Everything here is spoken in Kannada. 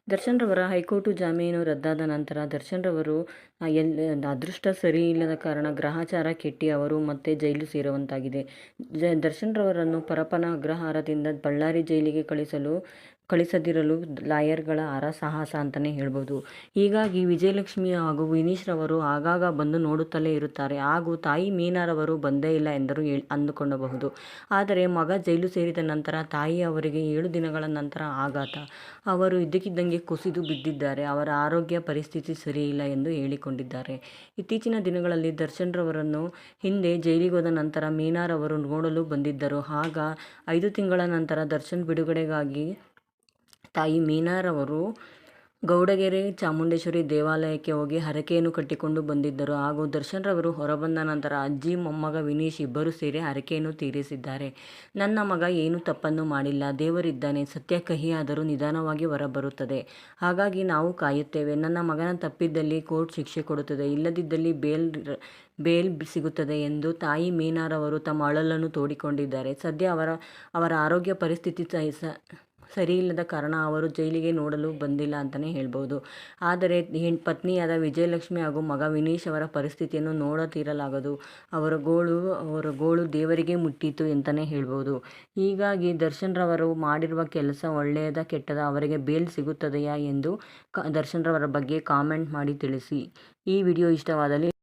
ದರ್ಶನ್ ರವರ ಹೈಕೋರ್ಟ್ ಜಾಮೀನು ರದ್ದಾದ ನಂತರ ದರ್ಶನ್ ರವರು ಅದೃಷ್ಟ ಸರಿ ಇಲ್ಲದ ಕಾರಣ ಗ್ರಹಚಾರ ಕೆಟ್ಟಿ ಅವರು ಮತ್ತೆ ಜೈಲು ಸೇರುವಂತಾಗಿದೆ. ದರ್ಶನ್ ರವರನ್ನು ಪರಪ್ಪನ ಅಗ್ರಹಾರದಿಂದ ಬಳ್ಳಾರಿ ಜೈಲಿಗೆ ಕಳಿಸದಿರಲು ಲಾಯರ್ಗಳ ಸಾಹಸ ಅಂತಲೇ ಹೇಳ್ಬೋದು. ಹೀಗಾಗಿ ವಿಜಯಲಕ್ಷ್ಮಿ ಹಾಗೂ ವಿನೀಶ್ ರವರು ಆಗಾಗ ಬಂದು ನೋಡುತ್ತಲೇ ಇರುತ್ತಾರೆ ಹಾಗೂ ತಾಯಿ ಮೀನಾರವರು ಬಂದೇ ಇಲ್ಲ ಎಂದರು ಅಂದುಕೊಳ್ಳಬಹುದು. ಆದರೆ ಮಗ ಜೈಲು ಸೇರಿದ ನಂತರ ತಾಯಿ ಅವರಿಗೆ 7 ದಿನಗಳ ನಂತರ ಆಘಾತ. ಅವರು ಇದ್ದಕ್ಕಿದ್ದಂಗೆ ಕುಸಿದು ಬಿದ್ದಿದ್ದಾರೆ. ಅವರ ಆರೋಗ್ಯ ಪರಿಸ್ಥಿತಿ ಸರಿಯಿಲ್ಲ ಎಂದು ಹೇಳಿಕೊಂಡಿದ್ದಾರೆ. ಇತ್ತೀಚಿನ ದಿನಗಳಲ್ಲಿ ದರ್ಶನ್ ರವರನ್ನು ಹಿಂದೆ ಜೈಲಿಗೋದ ನಂತರ ಮೀನಾರವರು ನೋಡಲು ಬಂದಿದ್ದರು. ಆಗ 5 ತಿಂಗಳ ನಂತರ ದರ್ಶನ್ ಬಿಡುಗಡೆಗಾಗಿ ತಾಯಿ ಮೀನಾರವರು ಗೌಡಗೆರೆ ಚಾಮುಂಡೇಶ್ವರಿ ದೇವಾಲಯಕ್ಕೆ ಹೋಗಿ ಹರಕೆಯನ್ನು ಕಟ್ಟಿಕೊಂಡು ಬಂದಿದ್ದರು ಹಾಗೂ ದರ್ಶನ್ ರವರು ಹೊರಬಂದ ನಂತರ ಅಜ್ಜಿ ಮೊಮ್ಮಗ ವಿನೀಶ್ ಇಬ್ಬರು ಸೇರಿ ಹರಕೆಯನ್ನು ತೀರಿಸಿದ್ದಾರೆ. ನನ್ನ ಮಗ ಏನೂ ತಪ್ಪನ್ನು ಮಾಡಿಲ್ಲ, ದೇವರಿದ್ದಾನೆ, ಸತ್ಯ ಕಹಿಯಾದರೂ ನಿಧಾನವಾಗಿ ಹೊರಬರುತ್ತದೆ. ಹಾಗಾಗಿ ನಾವು ಕಾಯುತ್ತೇವೆ. ನನ್ನ ಮಗನ ತಪ್ಪಿದ್ದಲ್ಲಿ ಕೋರ್ಟ್ ಶಿಕ್ಷೆ ಕೊಡುತ್ತದೆ, ಇಲ್ಲದಿದ್ದಲ್ಲಿ ಬೇಲ್ ಸಿಗುತ್ತದೆ ಎಂದು ತಾಯಿ ಮೀನಾರವರು ತಮ್ಮ ಅಳಲನ್ನು ತೋಡಿಕೊಂಡಿದ್ದಾರೆ. ಸದ್ಯ ಅವರ ಆರೋಗ್ಯ ಪರಿಸ್ಥಿತಿ ಸರಿಯಿಲ್ಲದ ಕಾರಣ ಅವರು ಜೈಲಿಗೆ ನೋಡಲು ಬಂದಿಲ್ಲ ಅಂತಲೇ ಹೇಳ್ಬೋದು. ಆದರೆ ಪತ್ನಿಯಾದ ವಿಜಯಲಕ್ಷ್ಮಿ ಹಾಗೂ ಮಗ ವಿನೀಶ್ ಅವರ ಪರಿಸ್ಥಿತಿಯನ್ನು ನೋಡತೀರಲಾಗದು. ಅವರ ಗೋಳು ದೇವರಿಗೆ ಮುಟ್ಟಿತು ಅಂತಲೇ ಹೇಳ್ಬೋದು. ಹೀಗಾಗಿ ದರ್ಶನ್ ರವರು ಮಾಡಿರುವ ಕೆಲಸ ಒಳ್ಳೆಯದ ಕೆಟ್ಟದ, ಅವರಿಗೆ ಬೇಲ್ ಸಿಗುತ್ತದೆಯಾ ಎಂದು ದರ್ಶನ್ ರವರ ಬಗ್ಗೆ ಕಾಮೆಂಟ್ ಮಾಡಿ ತಿಳಿಸಿ. ಈ ವಿಡಿಯೋ ಇಷ್ಟವಾದಲ್ಲಿ